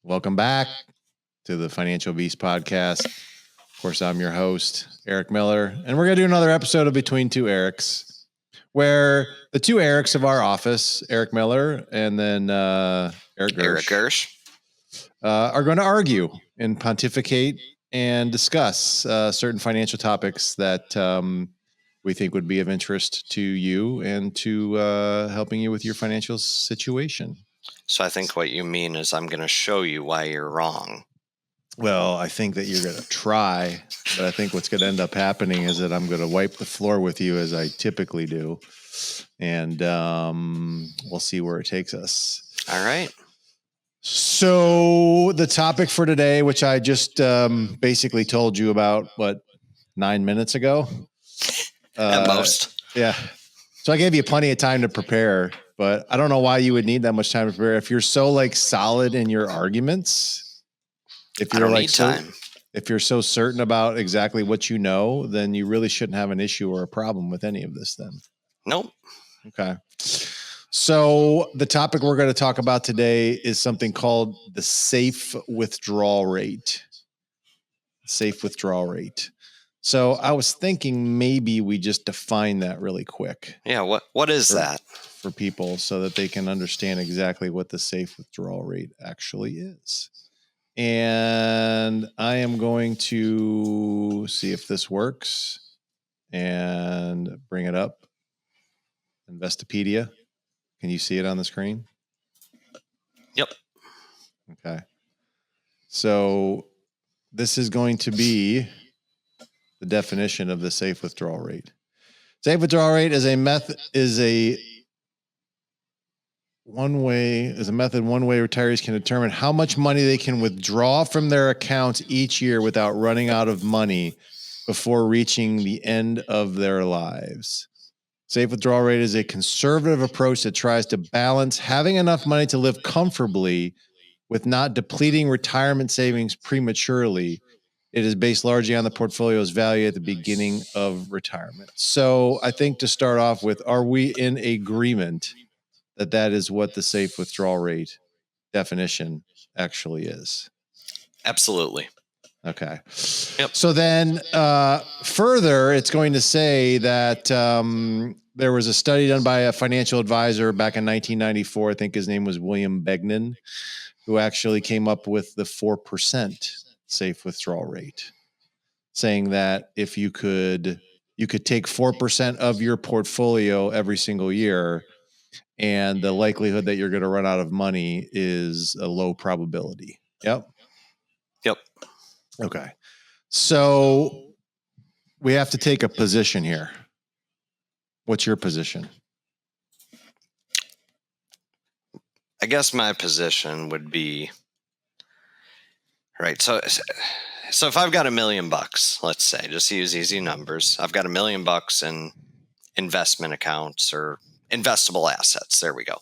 Welcome back to the Financial Beast podcast. Of course, I'm your host, Eric Miller, and we're going to do another episode of Between Two Erics, where the two Erics of our office, Eric Miller and then Eric Gersch, are going to argue and pontificate and discuss certain financial topics that we think would be of interest to you and to helping you with your financial situation. So I think what you mean is I'm going to show you why you're wrong. Well, I think that you're going to try, but I think what's going to end up happening is that I'm going to wipe the floor with you as I typically do. And we'll see where it takes us. All right. So the topic for today, which I just basically told you about, 9 minutes ago? At most. Yeah. So I gave you plenty of time to prepare, but I don't know why you would need that much time to prepare. If you're so solid in your arguments, if you're if you're so certain about exactly what you know, then you really shouldn't have an issue or a problem with any of this then. Nope. Okay. So the topic we're going to talk about today is something called the safe withdrawal rate. Safe withdrawal rate. So I was thinking maybe we just define that really quick. Yeah. What is that? For people so that they can understand exactly what the safe withdrawal rate actually is. And I am going to see if this works and bring it up. Investopedia. Can you see it on the screen? Yep. Okay. So this is going to be the definition of the safe withdrawal rate. Safe withdrawal rate is a method one way retirees can determine how much money they can withdraw from their accounts each year without running out of money before reaching the end of their lives. Safe withdrawal rate is a conservative approach that tries to balance having enough money to live comfortably with not depleting retirement savings prematurely. It is based largely on the portfolio's value at the beginning of retirement. So I think to start off with, are we in agreement that is what the safe withdrawal rate definition actually is? Absolutely. Okay. Yep. So then further, it's going to say that there was a study done by a financial advisor back in 1994. I think his name was William Begnan, who actually came up with the 4% safe withdrawal rate, saying that if you could take 4% of your portfolio every single year, and the likelihood that you're going to run out of money is a low probability. Yep. Okay. So we have to take a position here. What's your position? I guess my position would be, right. So if I've got $1 million, let's say, just to use easy numbers, I've got $1 million in investment accounts or investable assets. There we go.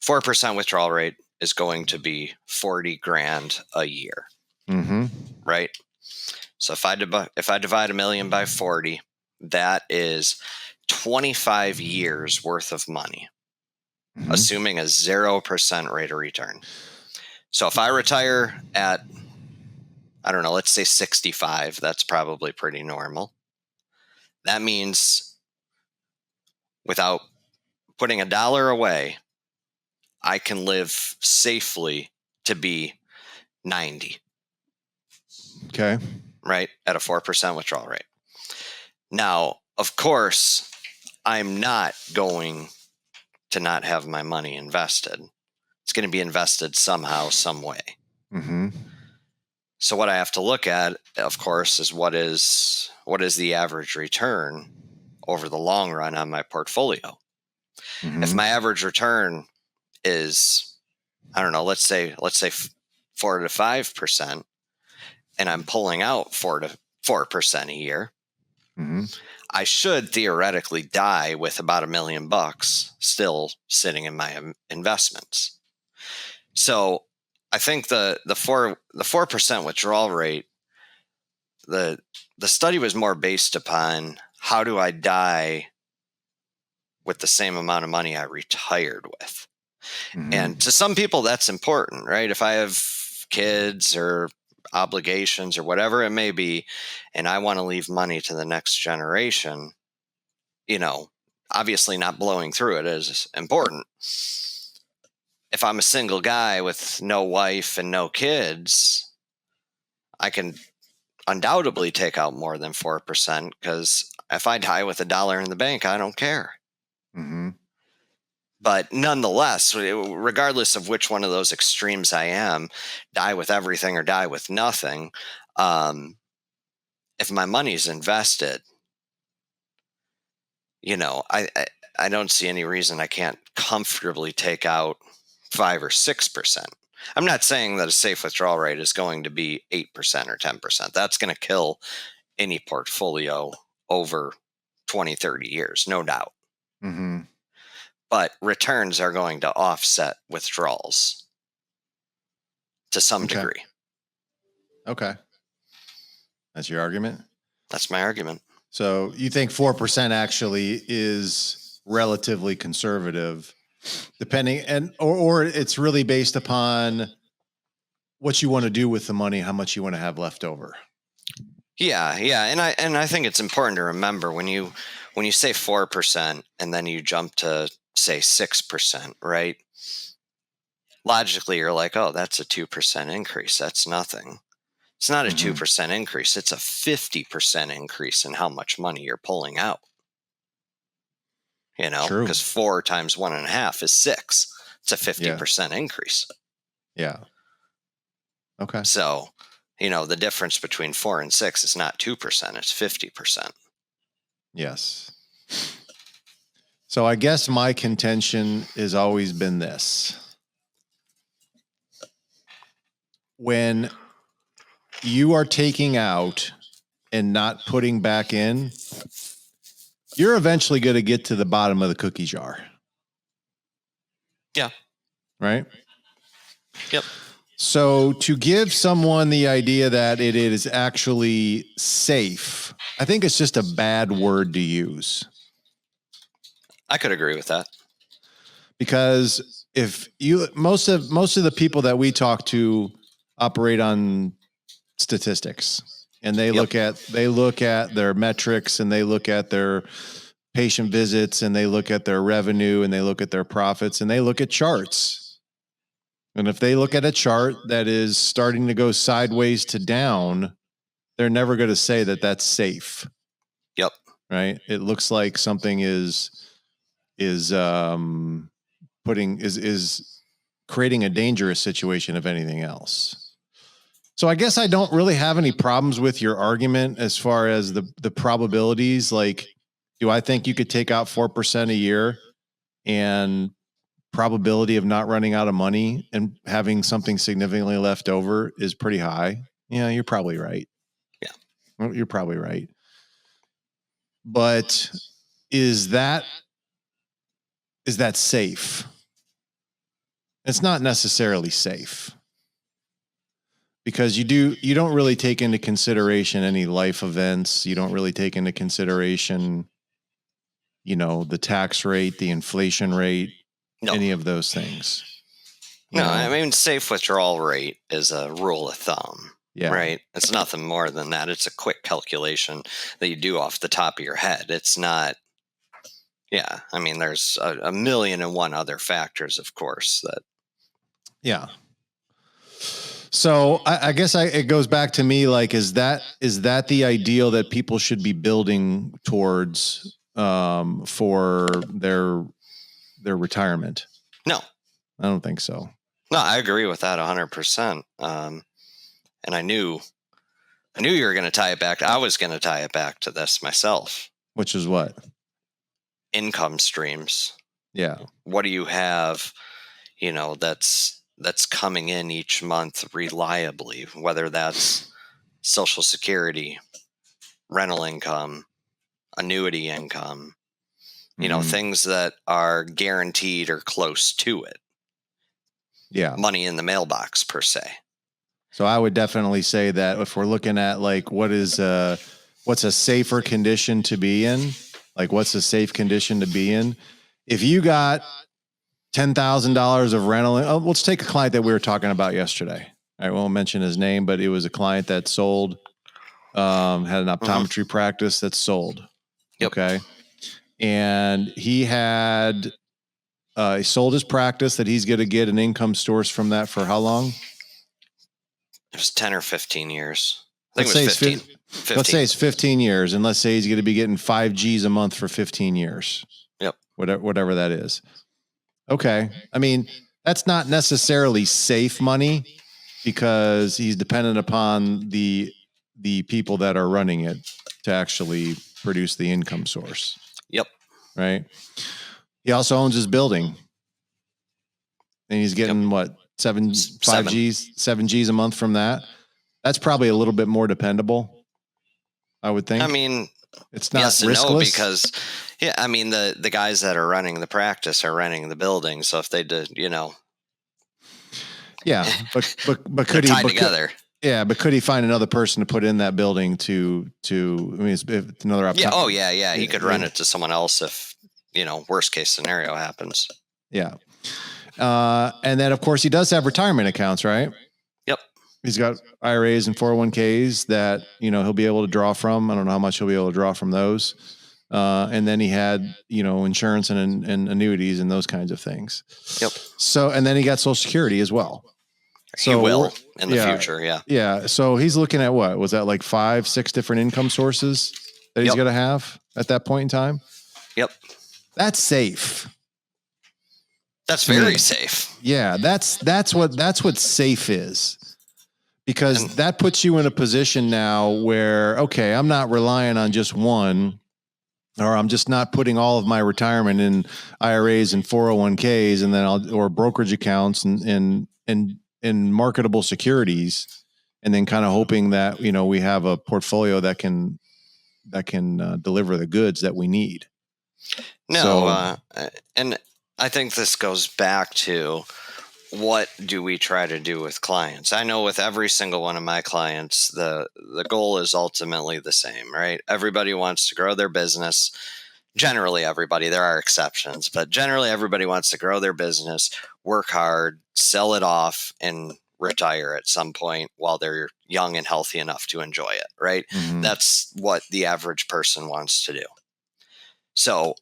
4% withdrawal rate is going to be 40 grand a year. Mm-hmm. Right. So if I divide $1 million by 40, that is 25 years worth of money, assuming a 0% rate of return. So if I retire at, I don't know, let's say 65, that's probably pretty normal. That means without putting $1 away, I can live safely to be 90. Okay. Right? At a 4% withdrawal rate. Now, of course, I'm not going to not have my money invested. It's going to be invested somehow, some way. Mm-hmm. So what I have to look at, of course, is what is the average return over the long run on my portfolio. Mm-hmm. If my average return is, I don't know, let's say 4 to 5%, and I'm pulling out 4% a year, mm-hmm. I should theoretically die with about $1 million still sitting in my investments. So I think the 4% withdrawal rate, the study was more based upon how do I die with the same amount of money I retired with. And to some people, that's important, right? If I have kids or obligations or whatever it may be, and I want to leave money to the next generation, obviously not blowing through it is important. If I'm a single guy with no wife and no kids, I can undoubtedly take out more than 4% because if I die with $1 in the bank, I don't care. But nonetheless, regardless of which one of those extremes I am, die with everything or die with nothing, if my money's invested, I don't see any reason I can't comfortably take out 5 or 6%. I'm not saying that a safe withdrawal rate is going to be 8% or 10%. That's going to kill any portfolio over 20, 30 years, no doubt. But returns are going to offset withdrawals to some degree. Okay. That's your argument? That's my argument. So you think 4% actually is relatively conservative, depending, or it's really based upon what you want to do with the money, how much you want to have left over. Yeah, and I think it's important to remember when you say 4% and then you jump to say 6%, right? Logically, you're like, oh, that's a 2% increase. That's nothing. It's not a 2% increase. It's a 50% increase in how much money you're pulling out. Because 4 times 1.5 is 6. It's a 50% increase. Yeah. Okay. So, the difference between 4 and 6 is not 2%. It's 50%. Yes. So I guess my contention has always been this. When you are taking out and not putting back in, you're eventually going to get to the bottom of the cookie jar. Yeah. Right? Yep. So to give someone the idea that it is actually safe, I think it's just a bad word to use. I could agree with that. Because if most of the people that we talk to operate on statistics, and they look at their metrics, and they look at their patient visits, and they look at their revenue, and they look at their profits, and they look at charts. And if they look at a chart that is starting to go sideways to down, they're never going to say that that's safe. Yep. Right? It looks like something is creating a dangerous situation, if anything else. So I guess I don't really have any problems with your argument as far as the probabilities. Like, do I think you could take out 4% a year and probability of not running out of money and having something significantly left over is pretty high? Yeah, you're probably right. Yeah. You're probably right. But is that safe? It's not necessarily safe, because you don't really take into consideration any life events. You don't really take into consideration, the tax rate, the inflation rate, any of those things. I mean, safe withdrawal rate is a rule of thumb. Yeah. Right. It's nothing more than that. It's a quick calculation that you do off the top of your head. It's not. Yeah. I mean, there's a million and one other factors, of course, that. Yeah. So I guess it goes back to me, like, is that the ideal that people should be building towards for their retirement? No, I don't think so. No, I agree with that 100%. And I knew you were going to tie it back. I was going to tie it back to this myself. Which is what? Income streams. Yeah. What do you have, that's coming in each month reliably, whether that's Social Security, rental income, annuity income, things that are guaranteed or close to it. Yeah. Money in the mailbox per se. So I would definitely say that if we're looking at like what's a safer condition to be in, like what's a safe condition to be in, if you got $10,000 of rental. Oh, let's take a client that we were talking about yesterday. I won't mention his name, but it was a client that sold, had an optometry practice that sold. Yep. Okay. And he sold his practice that he's going to get an income source from that for how long? It was 10 or 15 years. I think Let's it was 15. 15. Let's say it's 15 years, and let's say he's going to be getting 5 G's a month for 15 years. Yep. Whatever that is. Okay. I mean, that's not necessarily safe money because he's dependent upon the people that are running it to actually produce the income source. Yep. Right. He also owns his building, and he's getting what, 7 G's a month from that. That's probably a little bit more dependable, I would think. I mean, it's not yes and riskless. no, because I mean the guys that are running the practice are renting the building. So if they did, yeah, but could tied together. But could he find another person to put in that building to? I mean, it's another option. Yeah. Oh yeah. He could rent it to someone else if worst case scenario happens. Yeah. And then of course he does have retirement accounts, right? Yep. He's got IRAs and 401ks that, he'll be able to draw from. I don't know how much he'll be able to draw from those. And then he had, insurance and annuities and those kinds of things. Yep. So, and then he got Social Security as well. So he will in the future. Yeah. Yeah. So he's looking at what was that, like 5-6 different income sources that he's going to have at that point in time? Yep. That's safe. That's very safe. Yeah. That's what safe is. Because that puts you in a position now where, okay, I'm not relying on just one, or I'm just not putting all of my retirement in IRAs and 401ks and then or brokerage accounts and marketable securities, and then kind of hoping that, we have a portfolio that can deliver the goods that we need. No. And I think this goes back to, what do we try to do with clients? I know with every single one of my clients, the goal is ultimately the same, right? Everybody wants to grow their business. Generally, everybody, there are exceptions, but generally everybody wants to grow their business, work hard, sell it off, and retire at some point while they're young and healthy enough to enjoy it, right? Mm-hmm. That's what the average person wants to do. So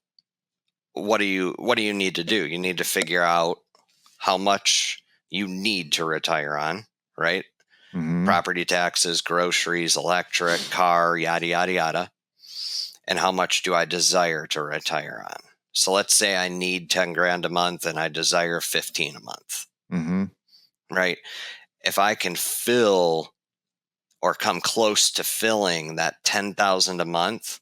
what do you need to do? You need to figure out how much you need to retire on, right? Mm-hmm. Property taxes, groceries, electric, car, yada, yada, yada. And how much do I desire to retire on? So let's say I need 10 grand a month and I desire 15 a month, mm-hmm. right? If I can fill or come close to filling that 10,000 a month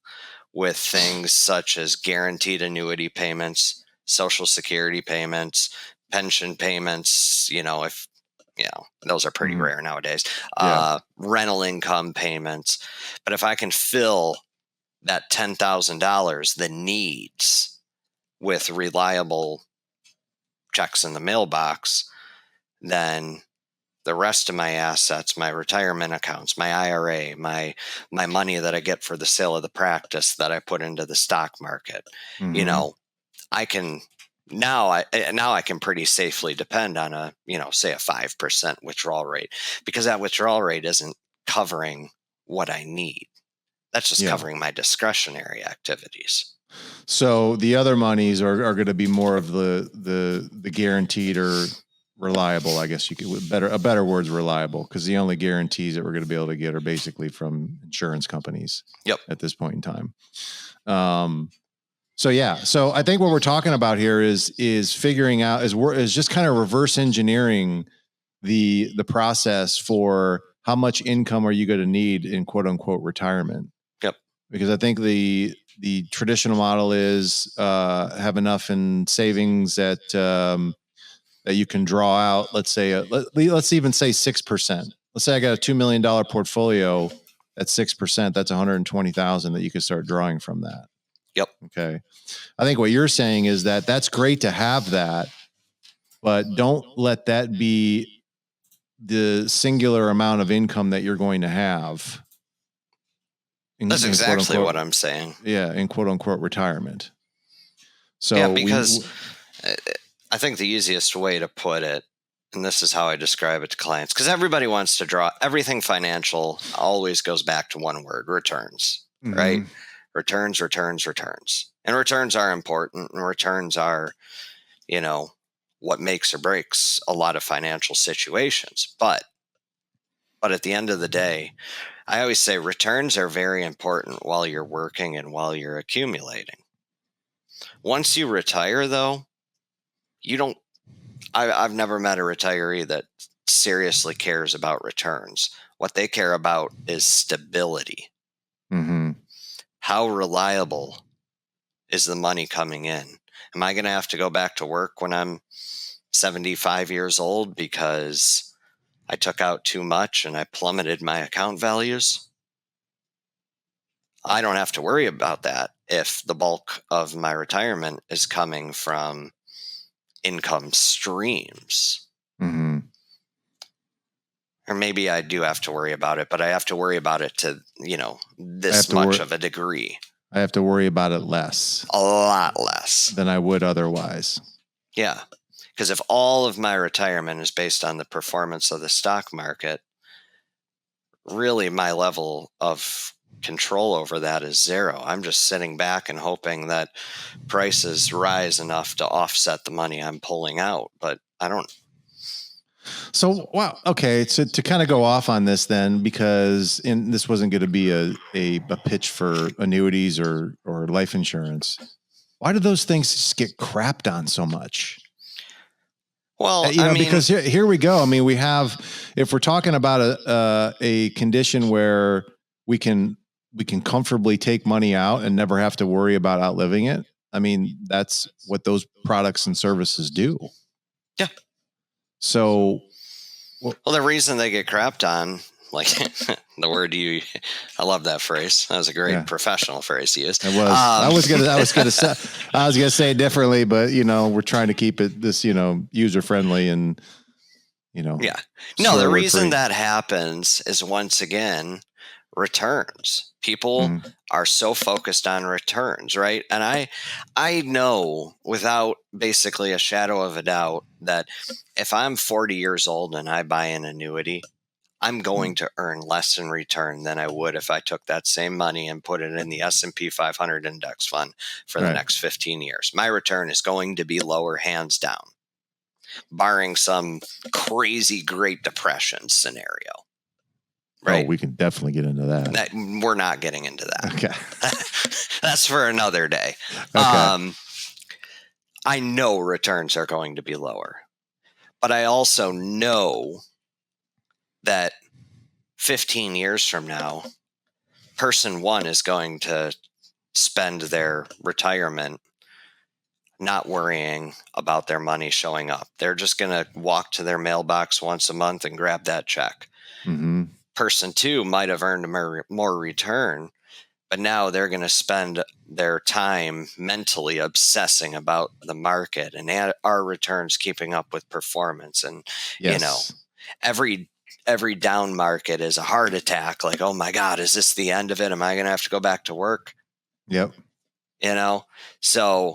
with things such as guaranteed annuity payments, Social Security payments, pension payments, if those are pretty rare nowadays, rental income payments. But if I can fill that $10,000, the needs, with reliable checks in the mailbox, then the rest of my assets, my retirement accounts, my IRA, my money that I get for the sale of the practice that I put into the stock market, I can now I can pretty safely depend on a, say a 5% withdrawal rate, because that withdrawal rate isn't covering what I need. That's just covering my discretionary activities. So the other monies are going to be more of the guaranteed or reliable, I guess you could, a better word's reliable, because the only guarantees that we're going to be able to get are basically from insurance companies. Yep. At this point in time. So I think what we're talking about here is figuring out is just kind of reverse engineering the process for how much income are you going to need in quote unquote retirement. Yep. Because I think the traditional model is have enough in savings that you can draw out. Let's say let's even say 6%. Let's say I got a $2 million portfolio at 6%. That's 120,000 that you could start drawing from that. Yep. Okay. I think what you're saying is that that's great to have that, but don't let that be the singular amount of income that you're going to have. That's exactly what I'm saying. Yeah. In quote unquote retirement. So yeah, because I think the easiest way to put it, and this is how I describe it to clients, because everybody wants to draw everything financial always goes back to one word: returns, right? Returns, returns, returns. And returns are important, and returns are, what makes or breaks a lot of financial situations. But at the end of the day, I always say returns are very important while you're working and while you're accumulating. Once you retire, though, you don't, I've never met a retiree that seriously cares about returns. What they care about is stability. How reliable is the money coming in? Am I going to have to go back to work when I'm 75 years old because I took out too much and I plummeted my account values? I don't have to worry about that if the bulk of my retirement is coming from income streams. Or maybe I do have to worry about it, but I have to worry about it to, this much of a degree. I have to worry about it less. A lot less. Than I would otherwise. Yeah. Because if all of my retirement is based on the performance of the stock market, really my level of control over that is zero. I'm just sitting back and hoping that prices rise enough to offset the money I'm pulling out, but I don't. So, wow. Okay. So to kind of go off on this then, because this wasn't going to be a pitch for annuities or life insurance. Why do those things just get crapped on so much? Well, because here we go. I mean, we have, if we're talking about a condition where we can comfortably take money out and never have to worry about outliving it. I mean, that's what those products and services do. Yeah. So, well, the reason they get crapped on, like the word I love that phrase. That was a great professional phrase to use. It was. I was gonna say it differently, but we're trying to keep it this user friendly and Yeah. No, the reason that happens is, once again, returns. People are so focused on returns, right? And I know without basically a shadow of a doubt that if I'm 40 years old and I buy an annuity, I'm going to earn less in return than I would if I took that same money and put it in the S&P 500 index fund for the next 15 years. My return is going to be lower, hands down, barring some crazy Great Depression scenario. Right. Oh, we can definitely get into that. We're not getting into that. Okay. That's for another day. Okay. I know returns are going to be lower, but I also know that 15 years from now, person one is going to spend their retirement not worrying about their money showing up. They're just going to walk to their mailbox once a month and grab that check. Person two might have earned more return, but now they're going to spend their time mentally obsessing about the market and our returns keeping up with performance. And, every down market is a heart attack. Like, oh my God, is this the end of it? Am I going to have to go back to work? Yep. So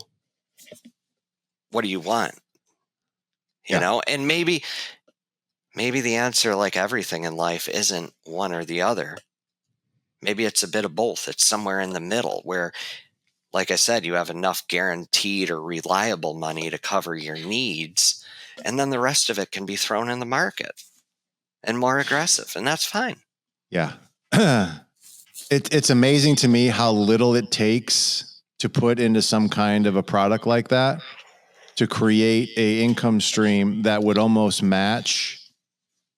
what do you want? And maybe the answer, like everything in life, isn't one or the other. Maybe it's a bit of both. It's somewhere in the middle where, like I said, you have enough guaranteed or reliable money to cover your needs, and then the rest of it can be thrown in the market and more aggressive, and that's fine. Yeah. It's amazing to me how little it takes to put into some kind of a product like that to create a income stream that would almost match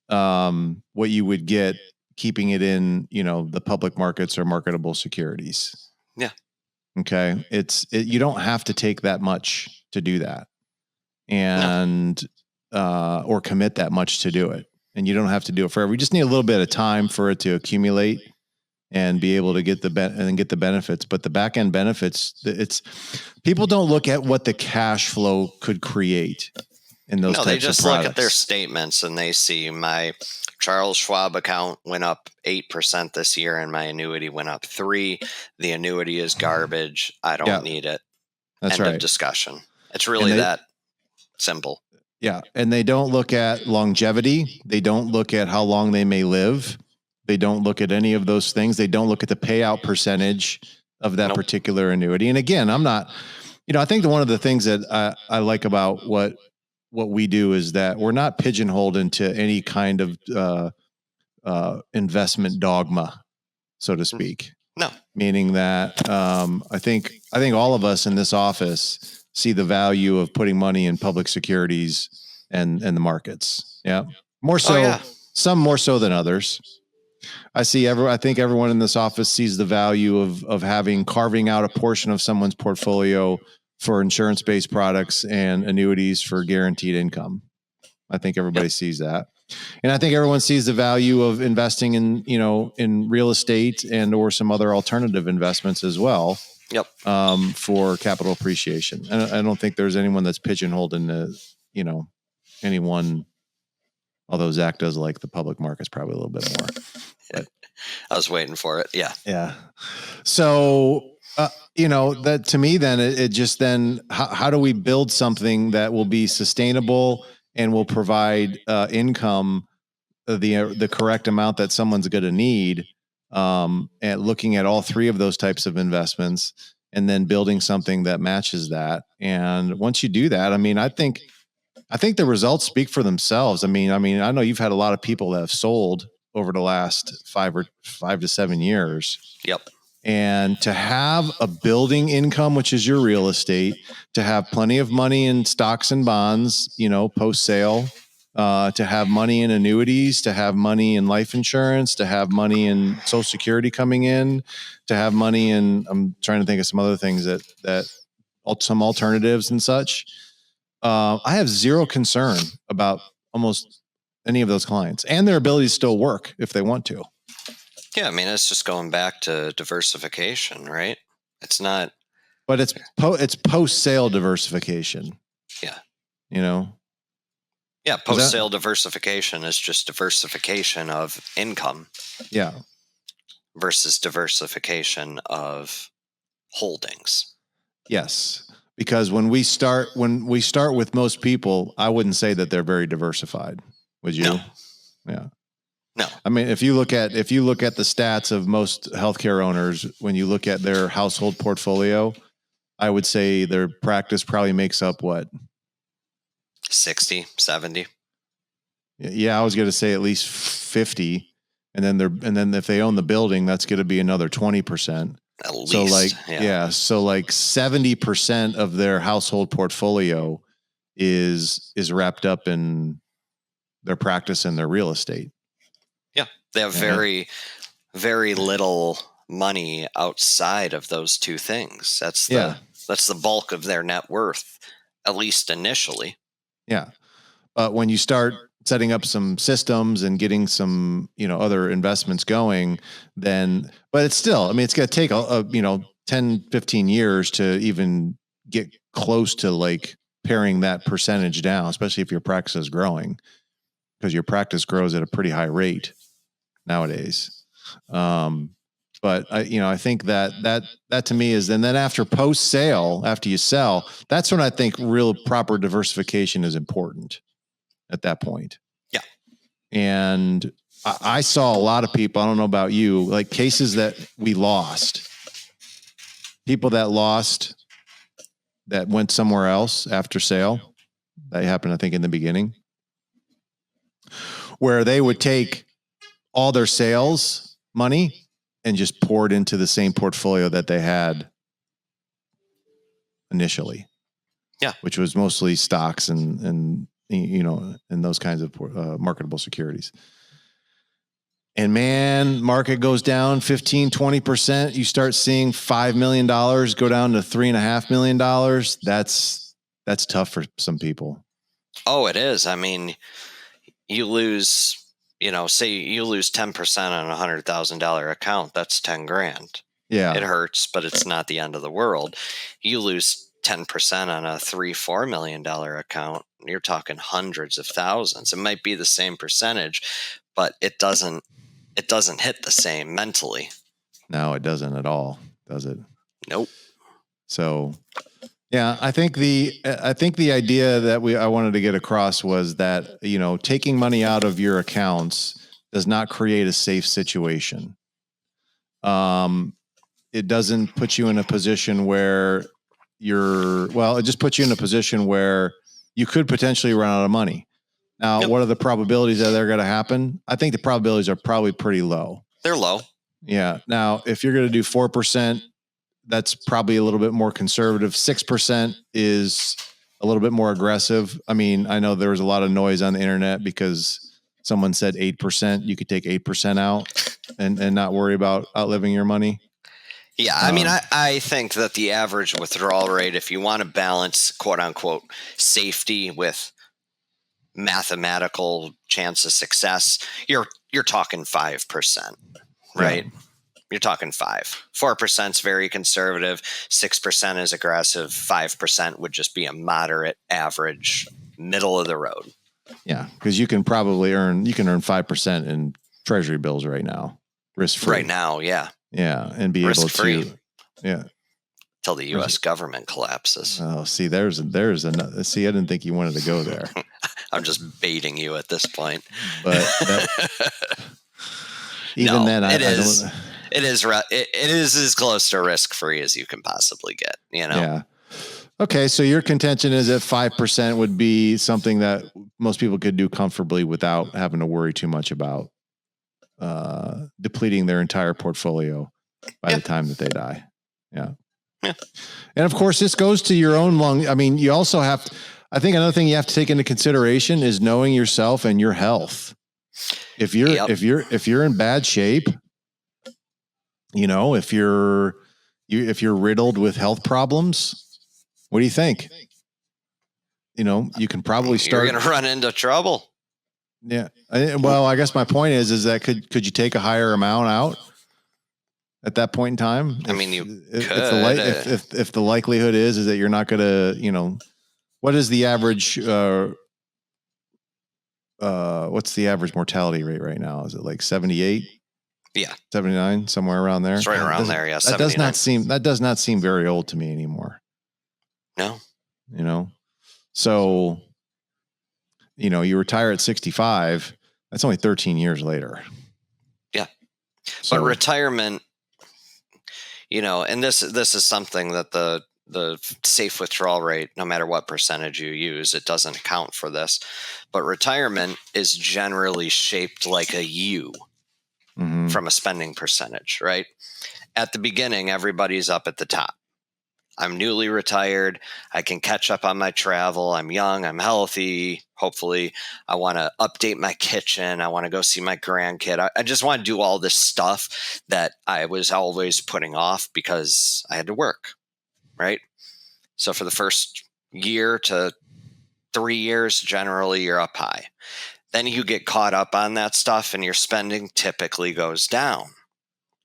what you would get keeping it in, the public markets or marketable securities. Yeah. Okay. You don't have to take that much to do that and, or commit that much to do it. And you don't have to do it forever. You just need a little bit of time for it to accumulate and be able to get the benefits. But the back end benefits, people don't look at what the cash flow could create in those types of products. No, they just look at their statements and they see my Charles Schwab account went up 8% this year and my annuity went up 3%. The annuity is garbage. I don't need it. That's End right. of discussion. It's really that. Simple. Yeah. And they don't look at longevity. They don't look at how long they may live. They don't look at any of those things. They don't look at the payout percentage of that particular annuity. And again, I'm not, I think one of the things that I like about what we do is that we're not pigeonholed into any kind of investment dogma, so to speak. No. Meaning that I think all of us in this office see the value of putting money in public securities and the markets. Yeah. More so, some more so than others. I think everyone in this office sees the value of carving out a portion of someone's portfolio for insurance-based products and annuities for guaranteed income. I think everybody sees that. And I think everyone sees the value of investing in real estate and or some other alternative investments as well. Yep. For capital appreciation. And I don't think there's anyone that's pigeonholed into, anyone, although Zach does like the public markets probably a little bit more. But, I was waiting for it. Yeah. Yeah. So, that to me, then it just then, how do we build something that will be sustainable and will provide income, the correct amount that someone's going to need, and looking at all three of those types of investments and then building something that matches that. And once you do that, I think the results speak for themselves. I know you've had a lot of people that have sold over the last 5 to 7 years. Yep. And to have a building income, which is your real estate, to have plenty of money in stocks and bonds, post sale, to have money in annuities, to have money in life insurance, to have money in Social Security coming in, to have money in, I'm trying to think of some other things that some alternatives and such. I have zero concern about almost any of those clients and their ability to still work if they want to. Yeah, it's just going back to diversification, right? It's not, but it's post-sale diversification. Yeah. Yeah, post-sale diversification is just diversification of income. Yeah. Versus diversification of holdings. Yes. Because when we start with most people, I wouldn't say that they're very diversified. Would you? No. Yeah. No. If you look at the stats of most healthcare owners, when you look at their household portfolio, I would say their practice probably makes up what? 60, 70. Yeah, I was going to say at least 50. And then if they own the building, that's going to be another 20%. At least. So so 70% of their household portfolio is wrapped up in their practice and their real estate. Yeah. They have very, very little money outside of those two things. That's the bulk of their net worth, at least initially. Yeah. But when you start setting up some systems and getting some, other investments going, then, but it's still, it's going to take a 10, 15 years to even get close to like paring that percentage down, especially if your practice is growing, because your practice grows at a pretty high rate nowadays. But I think that to me is, and then after post sale, after you sell, that's when I think real proper diversification is important at that point. Yeah. And I saw a lot of people, I don't know about you, like cases that we lost, people that went somewhere else after sale. That happened, I think, in the beginning, where they would take all their sales money and just pour it into the same portfolio that they had initially. Yeah. Which was mostly stocks and those kinds of marketable securities. And man, market goes down 15, 20%. You start seeing $5 million go down to $3.5 million. That's tough for some people. Oh, it is. You lose, say you lose 10% on a $100,000 account. That's 10 grand. Yeah. It hurts, but it's not the end of the world. You lose 10% on a $3-4 million account. You're talking hundreds of thousands. It might be the same percentage, but it doesn't hit the same mentally. No, it doesn't at all, does it? Nope. So, Yeah, I think the idea that I wanted to get across was that, taking money out of your accounts does not create a safe situation. It doesn't put you in a position where it just puts you in a position where you could potentially run out of money. Now, Yep. what are the probabilities that they're going to happen? I think the probabilities are probably pretty low. They're low. Yeah. Now, if you're going to do 4%, that's probably a little bit more conservative. 6% is a little bit more aggressive. I mean, I know there was a lot of noise on the internet because someone said 8%. You could take 8% out and not worry about outliving your money. Yeah, I mean, I think that the average withdrawal rate, if you want to balance quote unquote safety with mathematical chance of success, you're talking 5%, right? Yeah. You're talking 4% is very conservative, 6% is aggressive, 5% would just be a moderate, average, middle of the road. Yeah, because you can probably earn 5% in treasury bills right now, risk free. Right now, yeah. Yeah, and be risk-free. able to, yeah. Till the U.S. government collapses. Oh, see, there's another. See, I didn't think you wanted to go there. I'm just baiting you at this point. But even then, it is as close to risk-free as you can possibly get. Yeah. Okay, so your contention is that 5% would be something that most people could do comfortably without having to worry too much about depleting their entire portfolio by the time that they die. Yeah. Yeah. And of course, this goes to your own I mean, you also have to, I think another thing you have to take into consideration is knowing yourself and your health. If you're in bad shape, if you're riddled with health problems, what do you think? You can probably start. You're going to run into trouble. Yeah. Well, I guess my point is that could you take a higher amount out at that point in time? I mean, you could. If the likelihood is that you're not going to, what is the average? What's the average mortality rate right now? Is it like 78? Yeah, 79, somewhere around there. It's right around there. Yeah, that does not seem very old to me anymore. No. So, you retire at 65, that's only 13 years later. Yeah. So, but retirement, and this is something that the safe withdrawal rate, no matter what percentage you use, it doesn't account for this. But retirement is generally shaped like a U from a spending percentage, right? At the beginning, everybody's up at the top. I'm newly retired. I can catch up on my travel. I'm young. I'm healthy. Hopefully, I want to update my kitchen. I want to go see my grandkid. I just want to do all this stuff that I was always putting off because I had to work, right? So for the first year to 3 years, generally, you're up high. Then you get caught up on that stuff and your spending typically goes down,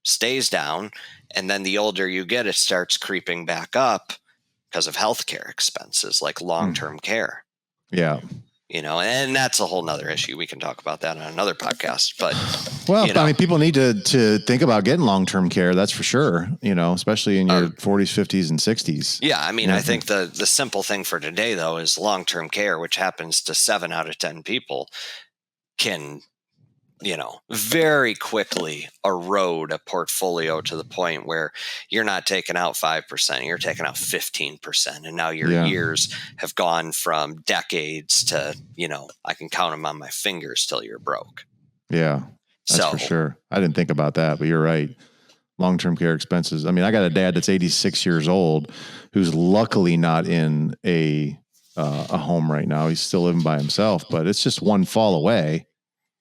stays down. And then the older you get, it starts creeping back up because of healthcare expenses like long-term care. Yeah. And that's a whole nother issue. We can talk about that on another podcast. But I mean, people need to think about getting long-term care. That's for sure. Especially in your 40s, 50s, and 60s. Yeah. I mean, I think the simple thing for today, though, is long-term care, which happens to 7 out of 10 people, can very quickly erode a portfolio to the point where you're not taking out 5%, you're taking out 15%. And now your years have gone from decades to, I can count them on my fingers till you're broke. Yeah, that's for sure. I didn't think about that, but you're right. Long-term care expenses. I mean, I got a dad that's 86 years old who's luckily not in a home right now. He's still living by himself, but it's just one fall away.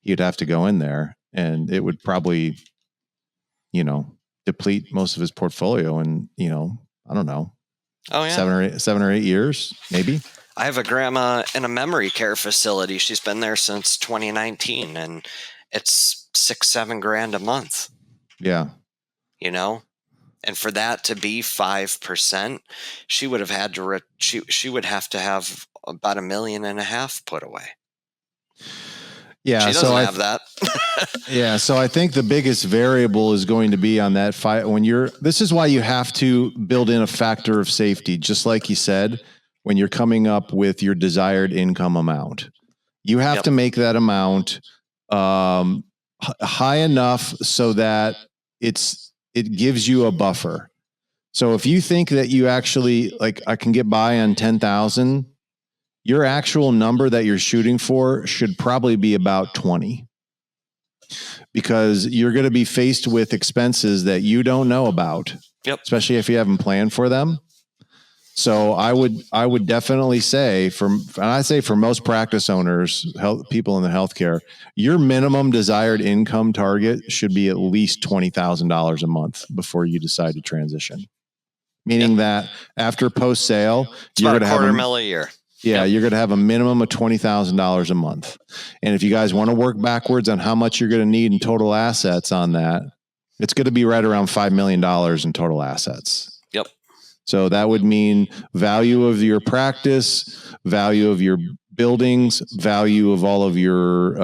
He'd have to go in there and it would probably, deplete most of his portfolio in, I don't know. Oh, yeah. 7 or 8 years, maybe. I have a grandma in a memory care facility. She's been there since 2019 and it's $6-7 a month. Yeah. And for that to be 5%, she would have had to, she would have to have about $1.5 million put away. Yeah. She doesn't have that. Yeah. So I think the biggest variable is going to be on that this is why you have to build in a factor of safety, just like you said, when you're coming up with your desired income amount. You have to make that amount high enough so that it gives you a buffer. So if you think that you actually I can get by on 10,000, your actual number that you're shooting for should probably be about 20, because you're going to be faced with expenses that you don't know about, especially if you haven't planned for them. So I would definitely say for most practice owners, people in the healthcare, your minimum desired income target should be at least $20,000 a month before you decide to transition. Meaning that after post sale, you're going to have $250,000 a year. Yeah, you're going to have a minimum of $20,000 a month. And if you guys want to work backwards on how much you're going to need in total assets on that, it's going to be right around $5 million in total assets. Yep. So that would mean value of your practice, value of your buildings, value of all of your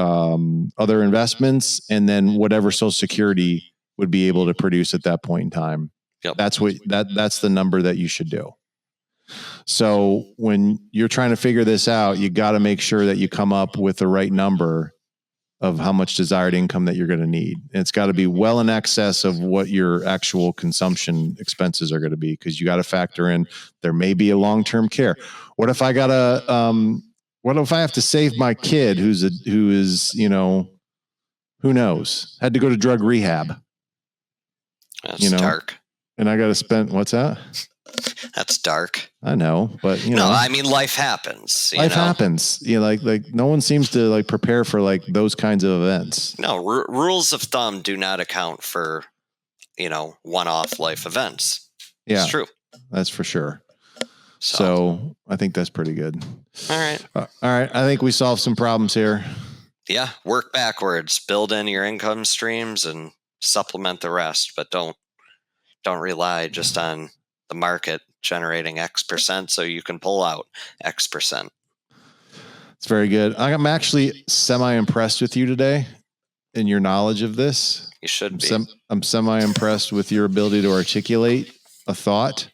other investments, and then whatever Social Security would be able to produce at that point in time. Yep. That's the number that you should do. So when you're trying to figure this out, you got to make sure that you come up with the right number of how much desired income that you're going to need. And it's got to be well in excess of what your actual consumption expenses are going to be, because you got to factor in, there may be a long-term care. What if I what if I have to save my kid who is, who knows, had to go to drug rehab? That's dark. And I got to spend, what's that? That's dark. I know, but no, I mean, life happens. Life happens. Like no one seems to prepare for those kinds of events. No, rules of thumb do not account for, one-off life events. Yeah, it's true. That's for sure. So I think that's pretty good. All right. All right. I think we solved some problems here. Yeah. Work backwards, build in your income streams and supplement the rest, but don't rely just on the market generating X percent so you can pull out X percent. It's very good. I'm actually semi-impressed with you today in your knowledge of this. You should be. I'm semi-impressed with your ability to articulate a thought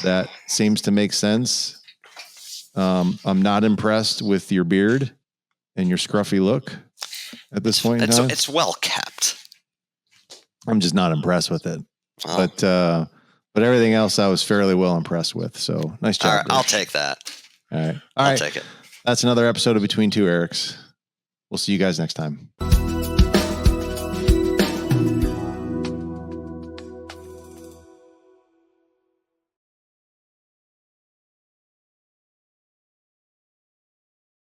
that seems to make sense. I'm not impressed with your beard and your scruffy look at this point in time. It's well kept. I'm just not impressed with it. Oh. But everything else I was fairly well impressed with. So nice job. All right, I'll take that. All right. I'll take it. That's another episode of Between Two Erics. We'll see you guys next time.